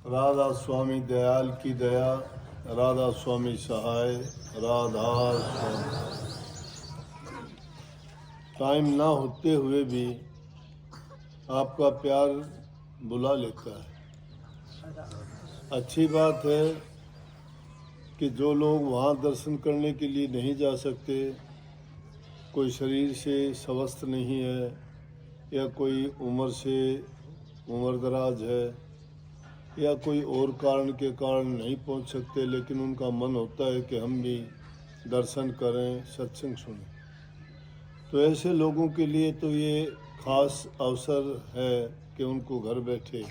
राधा स्वामी दयाल की दया, राधा स्वामी सहाय, राधा स्वामी। टाइम ना होते हुए भी आपका प्यार बुला लेता है। अच्छी बात है कि जो लोग वहाँ दर्शन करने के लिए नहीं जा सकते, कोई शरीर से स्वस्थ नहीं है या कोई उम्र से उम्रदराज है या कोई और कारण के कारण नहीं पहुंच सकते, लेकिन उनका मन होता है कि हम भी दर्शन करें, सत्संग सुनें, तो ऐसे लोगों के लिए तो ये खास अवसर है कि उनको घर बैठे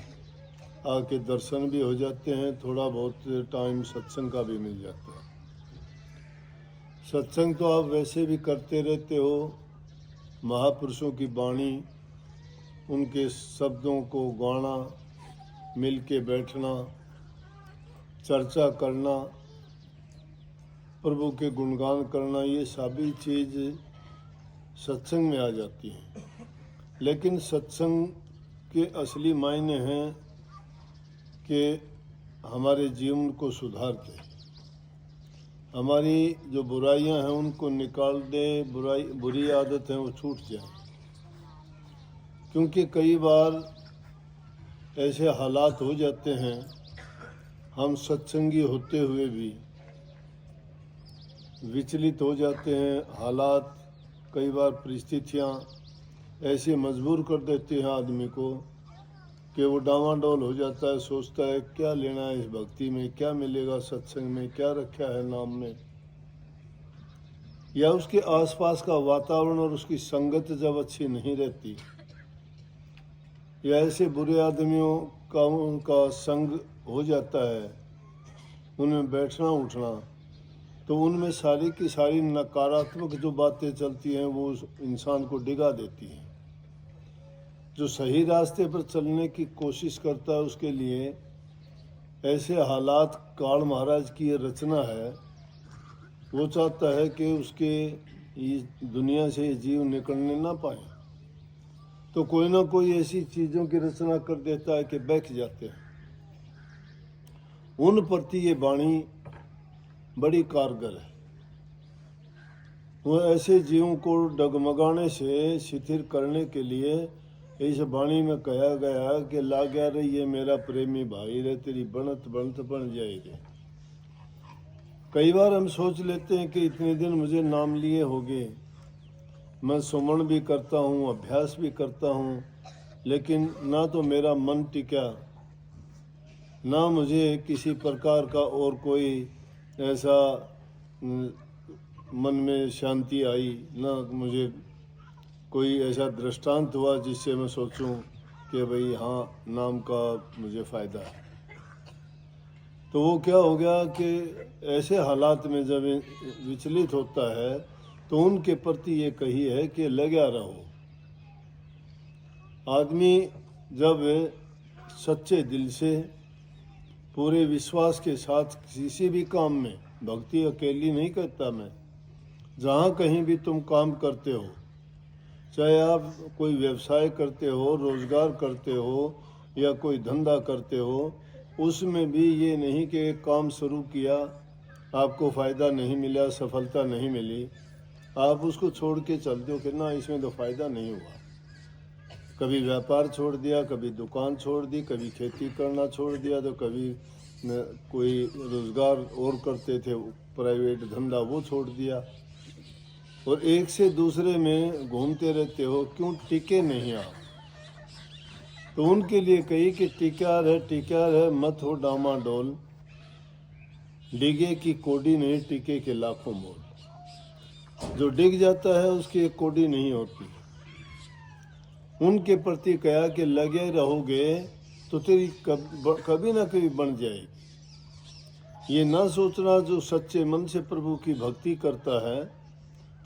आके दर्शन भी हो जाते हैं, थोड़ा बहुत टाइम सत्संग का भी मिल जाता है। सत्संग तो आप वैसे भी करते रहते हो, महापुरुषों की वाणी, उनके शब्दों को गाना, मिल के बैठना, चर्चा करना, प्रभु के गुणगान करना, ये सभी चीज़ सत्संग में आ जाती हैं। लेकिन सत्संग के असली मायने हैं कि हमारे जीवन को सुधार दे, हमारी जो बुराइयां हैं उनको निकाल दे, बुरी आदत है वो छूट जाए। क्योंकि कई बार ऐसे हालात हो जाते हैं, हम सत्संगी होते हुए भी विचलित हो जाते हैं। हालात, कई बार परिस्थितियाँ ऐसे मजबूर कर देते हैं आदमी को कि वो डामाडोल हो जाता है, सोचता है क्या लेना है इस भक्ति में, क्या मिलेगा सत्संग में, क्या रखा है नाम में। या उसके आसपास का वातावरण और उसकी संगत जब अच्छी नहीं रहती, या ऐसे बुरे आदमियों का उनका संग हो जाता है, उनमें बैठना उठना, तो उनमें सारी की सारी नकारात्मक जो बातें चलती हैं वो उस इंसान को डिगा देती हैं। जो सही रास्ते पर चलने की कोशिश करता है उसके लिए ऐसे हालात काल महाराज की ये रचना है। वो चाहता है कि उसके इस दुनिया से जीव निकलने ना पाए, तो कोई ना कोई ऐसी चीज़ों की रचना कर देता है कि बैठ जाते हैं। उन प्रति ये वाणी बड़ी कारगर है। वो ऐसे जीवों को डगमगाने से शिथिल करने के लिए इस वाणी में कहा गया कि ला गया रे ये मेरा प्रेमी भाई रे, तेरी बनत बनत बन जाएगी। कई बार हम सोच लेते हैं कि इतने दिन मुझे नाम लिए हो गए, मैं सुमरण भी करता हूँ, अभ्यास भी करता हूँ, लेकिन ना तो मेरा मन टिका, ना मुझे किसी प्रकार का और कोई ऐसा मन में शांति आई, ना मुझे कोई ऐसा दृष्टांत हुआ जिससे मैं सोचूं कि भाई हाँ नाम का मुझे फ़ायदा है। तो वो क्या हो गया कि ऐसे हालात में जब विचलित होता है तो उनके प्रति ये कही है कि लगा रहो। आदमी जब सच्चे दिल से पूरे विश्वास के साथ किसी भी काम में, भक्ति अकेली नहीं करता मैं, जहाँ कहीं भी तुम काम करते हो, चाहे आप कोई व्यवसाय करते हो, रोजगार करते हो या कोई धंधा करते हो, उसमें भी ये नहीं कि एक काम शुरू किया, आपको फ़ायदा नहीं मिला, सफलता नहीं मिली, आप उसको छोड़ के चलते हो कि ना इसमें तो फ़ायदा नहीं हुआ। कभी व्यापार छोड़ दिया, कभी दुकान छोड़ दी, कभी खेती करना छोड़ दिया, तो कभी कोई रोज़गार और करते थे प्राइवेट धंधा वो छोड़ दिया, और एक से दूसरे में घूमते रहते हो, क्यों टिके नहीं आप? तो उनके लिए कही कि टिका रहे मत हो डामाडोल, डिगे की कोडी नहीं टिके के लाखों मोल। जो डिग जाता है उसकी एक कोडी नहीं होती। उनके प्रति कहा कि लगे रहोगे तो तेरी कभी ना कभी बन जाएगी। ये ना सोचना, जो सच्चे मन से प्रभु की भक्ति करता है,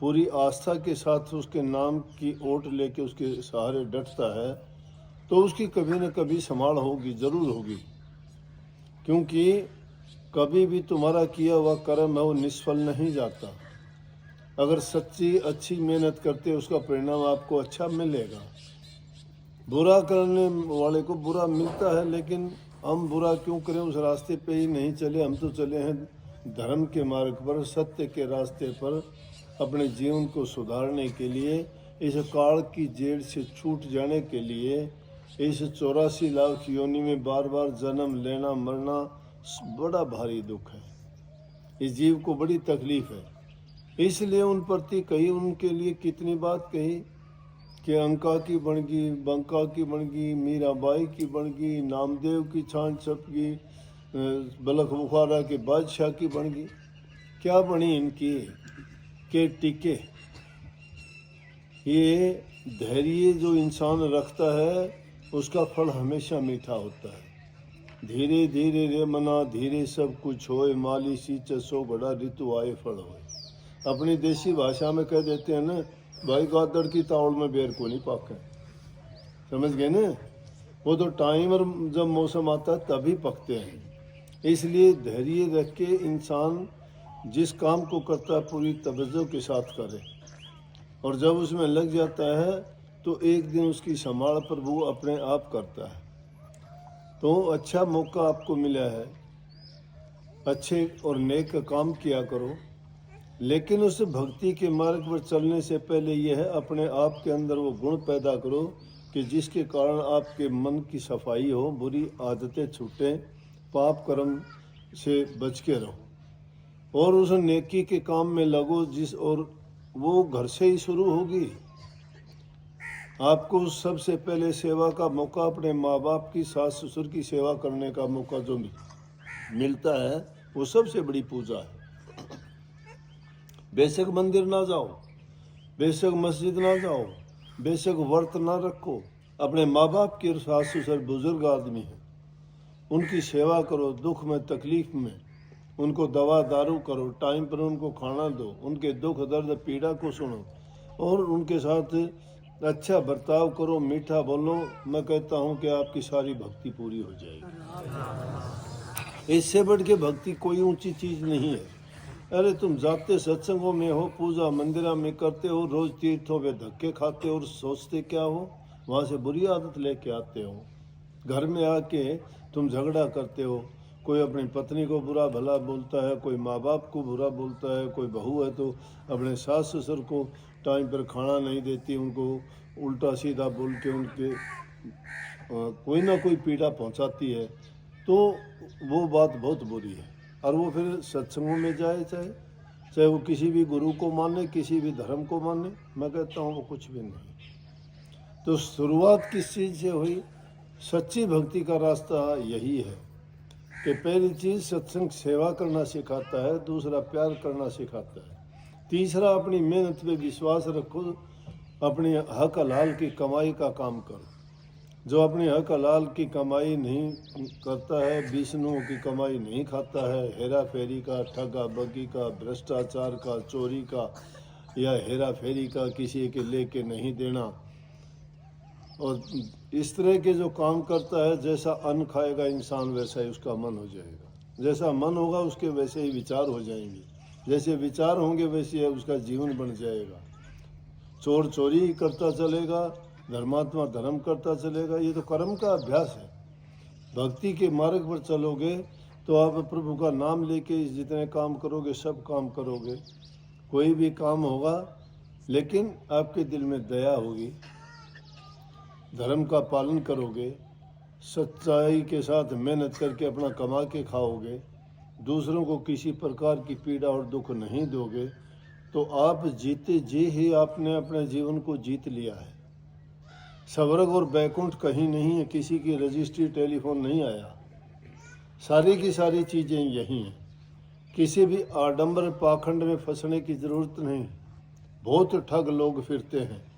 पूरी आस्था के साथ उसके नाम की ओट लेके उसके सहारे डटता है, तो उसकी कभी न कभी संभाल होगी, जरूर होगी। क्योंकि कभी भी तुम्हारा किया हुआ कर्म है वो निष्फल नहीं जाता। अगर सच्ची अच्छी मेहनत करते उसका परिणाम आपको अच्छा मिलेगा। बुरा करने वाले को बुरा मिलता है, लेकिन हम बुरा क्यों करें, उस रास्ते पे ही नहीं चले। हम तो चले हैं धर्म के मार्ग पर, सत्य के रास्ते पर, अपने जीवन को सुधारने के लिए, इस काल की जेल से छूट जाने के लिए। इस 84 लाख योनि में बार बार जन्म लेना मरना बड़ा भारी दुख है, इस जीव को बड़ी तकलीफ है। इसलिए उन प्रति कही, उनके लिए कितनी बात कही कि अंका की बन गई, बंका की बन गई, मीराबाई की बन गई, नामदेव की छान छप गई, बलख बुखारा के बादशाह की बन गई। क्या बनी इनकी के टिके। ये धैर्य जो इंसान रखता है उसका फल हमेशा मीठा होता है। धीरे धीरे रे मना धीरे सब कुछ होए, माली सींचे सो बड़ा ऋतु आए फल होए। अपनी देसी भाषा में कह देते हैं ना, भाई गादड़ की तावड़ में बेर को नहीं पाके। समझ गए ना, वो तो टाइम और जब मौसम आता है तभी पकते हैं। इसलिए धैर्य रख के इंसान जिस काम को करता है पूरी तवज्जो के साथ करे, और जब उसमें लग जाता है तो एक दिन उसकी संभाल प्रभु अपने आप करता है। तो अच्छा मौका आपको मिला है, अच्छे और नेक काम किया करो, लेकिन उस भक्ति के मार्ग पर चलने से पहले यह है अपने आप के अंदर वो गुण पैदा करो कि जिसके कारण आपके मन की सफाई हो, बुरी आदतें छूटें, पाप कर्म से बच के रहो, और उस नेकी के काम में लगो जिस, और वो घर से ही शुरू होगी। आपको सबसे पहले सेवा का मौका अपने माँ बाप की, सास ससुर की सेवा करने का मौका जो मिलता है वो सबसे बड़ी पूजा है। बेशक मंदिर ना जाओ, बेशक मस्जिद ना जाओ, बेशक व्रत ना रखो, अपने माँ बाप के सास ससुर बुजुर्ग आदमी हैं, उनकी सेवा करो, दुख में तकलीफ में उनको दवा दारू करो, टाइम पर उनको खाना दो, उनके दुख दर्द पीड़ा को सुनो और उनके साथ अच्छा बर्ताव करो, मीठा बोलो। मैं कहता हूँ कि आपकी सारी भक्ति पूरी हो जाएगी। इससे बढ़ के भक्ति कोई ऊंची चीज नहीं है। अरे तुम जाते सत्संगों में हो, पूजा मंदिरा में करते हो, रोज तीर्थों पे धक्के खाते हो और सोचते क्या हो, वहाँ से बुरी आदत लेके आते हो। घर में आके तुम झगड़ा करते हो, कोई अपनी पत्नी को बुरा भला बोलता है, कोई माँ बाप को बुरा बोलता है, कोई बहू है तो अपने सास ससुर को टाइम पर खाना नहीं देती, उनको उल्टा सीधा बोल के उनके कोई ना कोई पीड़ा पहुंचाती है। तो वो बात बहुत बुरी है। और वो फिर सत्संगों में जाए, चाहे वो किसी भी गुरु को माने, किसी भी धर्म को माने, मैं कहता हूँ वो कुछ भी नहीं। तो शुरुआत किस चीज़ से हुई? सच्ची भक्ति का रास्ता यही है कि पहली चीज़ सत्संग सेवा करना सिखाता है, दूसरा प्यार करना सिखाता है, तीसरा अपनी मेहनत पे विश्वास रखो, अपनी हक हलाल की कमाई का काम करो। जो अपनी हक हलाल की कमाई नहीं करता है, विष्णुओं की कमाई नहीं खाता है, हेरा फेरी का, ठगा बगी का, भ्रष्टाचार का, चोरी का या हेरा फेरी का, किसी के लेके नहीं देना, और इस तरह के जो काम करता है, जैसा अन्न खाएगा इंसान वैसा ही उसका मन हो जाएगा, जैसा मन होगा उसके वैसे ही विचार हो जाएंगे, जैसे विचार होंगे वैसे उसका जीवन बन जाएगा। चोर चोरी करता चलेगा, धर्मात्मा धर्म करता चलेगा, ये तो कर्म का अभ्यास है। भक्ति के मार्ग पर चलोगे तो आप प्रभु का नाम लेके जितने काम करोगे सब काम करोगे, कोई भी काम होगा लेकिन आपके दिल में दया होगी, धर्म का पालन करोगे, सच्चाई के साथ मेहनत करके अपना कमा के खाओगे, दूसरों को किसी प्रकार की पीड़ा और दुख नहीं दोगे, तो आप जीते जी ही आपने अपने जीवन को जीत लिया है। स्वर्ग और बैकुंठ कहीं नहीं है, किसी की रजिस्ट्री टेलीफोन नहीं आया, सारी की सारी चीज़ें यही हैं। किसी भी आडंबर पाखंड में फंसने की ज़रूरत नहीं। बहुत ठग लोग फिरते हैं,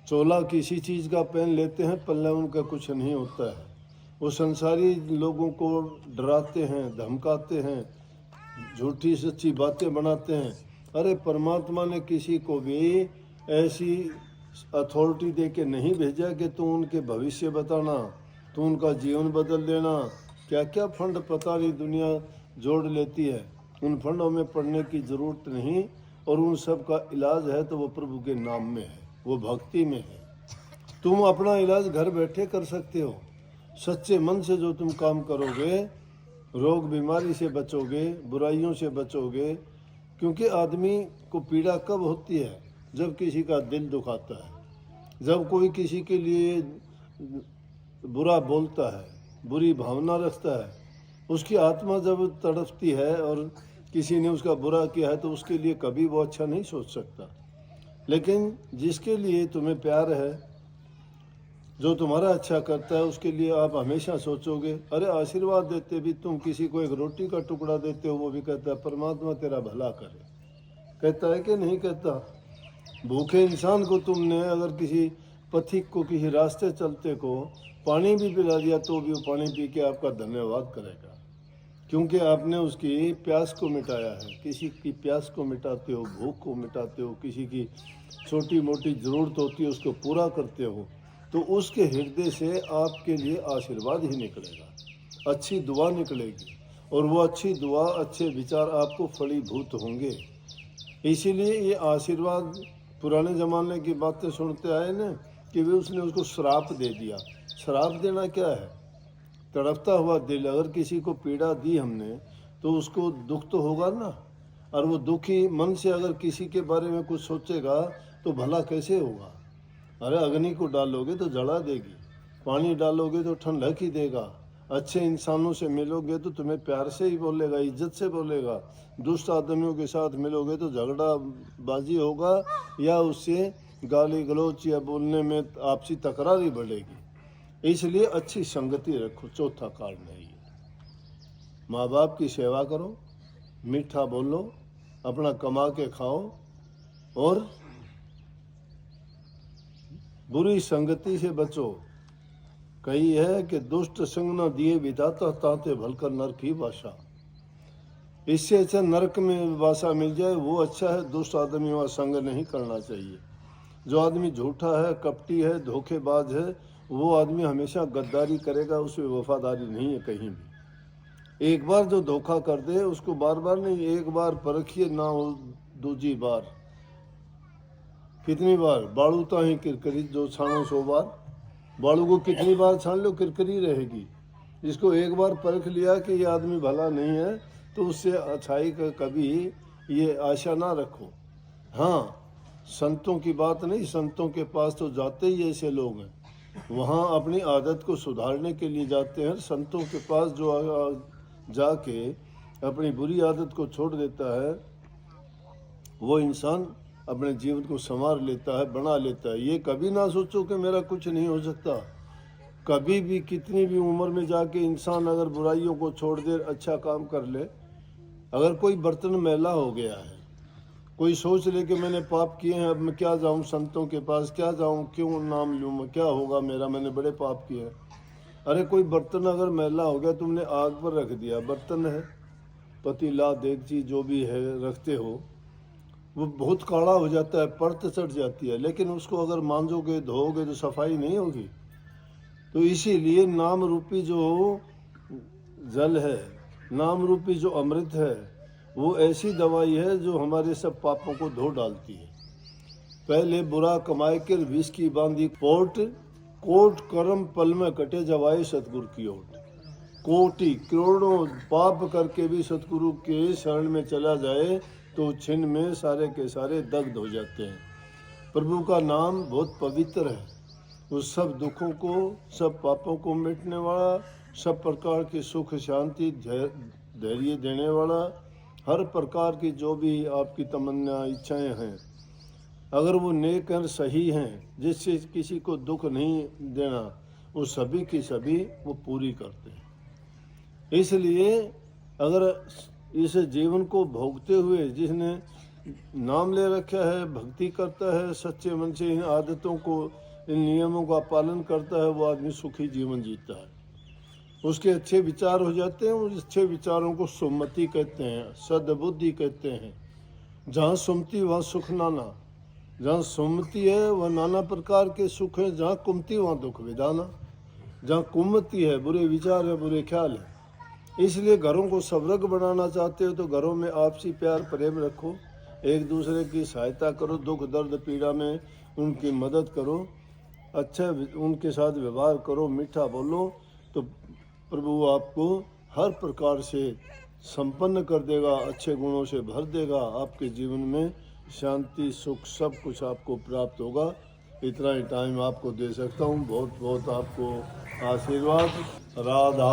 चोला किसी चीज़ का पहन लेते हैं, पल्ले उनका कुछ नहीं होता है। वो संसारी लोगों को डराते हैं, धमकाते हैं, झूठी सच्ची बातें बनाते हैं। अरे परमात्मा ने किसी को भी ऐसी अथॉरिटी दे के नहीं भेजा कि तू उनके भविष्य बताना, तू उनका जीवन बदल देना। क्या क्या फंड पता नहीं दुनिया जोड़ लेती है, उन फंडों में पड़ने की ज़रूरत नहीं। और उन सब का इलाज है तो वो प्रभु के नाम में है, वो भक्ति में है। तुम अपना इलाज घर बैठे कर सकते हो, सच्चे मन से जो तुम काम करोगे, रोग बीमारी से बचोगे, बुराइयों से बचोगे। क्योंकि आदमी को पीड़ा कब होती है? जब किसी का दिल दुखाता है, जब कोई किसी के लिए बुरा बोलता है, बुरी भावना रखता है, उसकी आत्मा जब तड़पती है और किसी ने उसका बुरा किया है तो उसके लिए कभी वो अच्छा नहीं सोच सकता। लेकिन जिसके लिए तुम्हें प्यार है, जो तुम्हारा अच्छा करता है, उसके लिए आप हमेशा सोचोगे। अरे आशीर्वाद देते भी तुम किसी को एक रोटी का टुकड़ा देते हो, वो भी कहता है परमात्मा तेरा भला करे। कहता है कि नहीं कहता? भूखे इंसान को तुमने अगर किसी पथिक को, किसी रास्ते चलते को पानी भी पिला दिया तो भी वो पानी पी के आपका धन्यवाद करेगा, क्योंकि आपने उसकी प्यास को मिटाया है। किसी की प्यास को मिटाते हो, भूख को मिटाते हो, किसी की छोटी मोटी ज़रूरत होती है उसको पूरा करते हो, तो उसके हृदय से आपके लिए आशीर्वाद ही निकलेगा, अच्छी दुआ निकलेगी। और वो अच्छी दुआ, अच्छे विचार आपको फलीभूत होंगे। इसीलिए ये आशीर्वाद, पुराने ज़माने की बातें सुनते आए ना कि वे उसने उसको श्राप दे दिया। श्राप देना क्या है? तड़पता हुआ दिल, अगर किसी को पीड़ा दी हमने तो उसको दुख तो होगा ना। और वो दुखी मन से अगर किसी के बारे में कुछ सोचेगा तो भला कैसे होगा? अरे अग्नि को डालोगे तो जला देगी, पानी डालोगे तो ठंडक ही देगा। अच्छे इंसानों से मिलोगे तो तुम्हें प्यार से ही बोलेगा, इज्जत से बोलेगा। दुष्ट आदमियों के साथ मिलोगे तो झगड़ा बाजी होगा या उससे गाली गलौच या बोलने में आपसी तकरार ही बढ़ेगी। इसलिए अच्छी संगति रखो, चौथा कारण है ये। माँ बाप की सेवा करो, मीठा बोलो, अपना कमा के खाओ और बुरी संगति से बचो। कही है कि दुष्ट संग न दिए विधाता, ताते भलकर नरक ही बासा। इससे अच्छा नरक में वासा मिल जाए वो अच्छा है। दुष्ट आदमियों का संग नहीं करना चाहिए। जो आदमी झूठा है, कपटी है, धोखेबाज है, वो आदमी हमेशा गद्दारी करेगा, उसमें वफादारी नहीं है कहीं भी। एक बार जो धोखा कर दे उसको बार बार नहीं, एक बार परखिए ना हो दूजी बार। कितनी बार? बाड़ू ताही किरकरी जो छानो 100 बार। बाड़ू को कितनी बार छान लो किरकरी रहेगी। इसको एक बार परख लिया कि ये आदमी भला नहीं है तो उससे अच्छाई का कभी ये आशा ना रखो। हाँ, संतों की बात नहीं, संतों के पास तो जाते ही ऐसे लोग हैं, वहाँ अपनी आदत को सुधारने के लिए जाते हैं। संतों के पास जो जाके अपनी बुरी आदत को छोड़ देता है वो इंसान अपने जीवन को संवार लेता है, बना लेता है। ये कभी ना सोचो कि मेरा कुछ नहीं हो सकता। कभी भी कितनी भी उम्र में जाके इंसान अगर बुराइयों को छोड़ दे, अच्छा काम कर ले। अगर कोई बर्तन मैला हो गया है, कोई सोच ले कि मैंने पाप किए हैं, अब मैं क्या जाऊं संतों के पास, क्या जाऊं, क्यों नाम लूं मैं, क्या होगा मेरा, मैंने बड़े पाप किए हैं। अरे कोई बर्तन अगर मैला हो गया, तुमने आग पर रख दिया, बर्तन है, पतीला देगची जो भी है रखते हो, वो बहुत काला हो जाता है, परत चढ़ जाती है, लेकिन उसको अगर मांजोगे धोओगे तो सफाई नहीं होगी। तो इसीलिए नाम रूपी जो जल है, नाम रूपी जो अमृत है, वो ऐसी दवाई है जो हमारे सब पापों को धो डालती है। पहले बुरा कमाए कर विष की बांधी पोट, कोट कर्म पल में कटे जवाए सतगुरु की ओट। कोटि करोड़ों पाप करके भी सतगुरु के शरण में चला जाए तो छिन में सारे के सारे दग्ध हो जाते हैं। प्रभु का नाम बहुत पवित्र है, वो सब दुखों को, सब पापों को मिटने वाला, सब प्रकार की सुख शांति धैर्य देने वाला, हर प्रकार की जो भी आपकी तमन्ना इच्छाएं हैं, अगर वो नेक और सही हैं, जिससे किसी को दुख नहीं देना, वो सभी की सभी वो पूरी करते हैं। इसलिए अगर इस जीवन को भोगते हुए जिसने नाम ले रखा है, भक्ति करता है, सच्चे मन से इन आदतों को, इन नियमों का पालन करता है, वो आदमी सुखी जीवन जीता है। उसके अच्छे विचार हो जाते हैं। उस अच्छे विचारों को सुमति कहते हैं, सद्बुद्धि कहते हैं। जहाँ सुमति वहाँ सुख नाना। जहाँ सुमति है वह नाना प्रकार के सुख है, जहाँ कुमति वहाँ दुख विदाना। जहाँ कुमति है बुरे विचार है, बुरे ख्याल है। इसलिए घरों को सवर्ग बनाना चाहते हो तो घरों में आपसी प्यार प्रेम रखो, एक दूसरे की सहायता करो, दुख दर्द पीड़ा में उनकी मदद करो, अच्छा उनके साथ व्यवहार करो, मीठा बोलो, तो प्रभु आपको हर प्रकार से संपन्न कर देगा, अच्छे गुणों से भर देगा। आपके जीवन में शांति सुख सब कुछ आपको प्राप्त होगा। इतना ही टाइम आपको दे सकता हूँ। बहुत बहुत आपको आशीर्वाद। राधा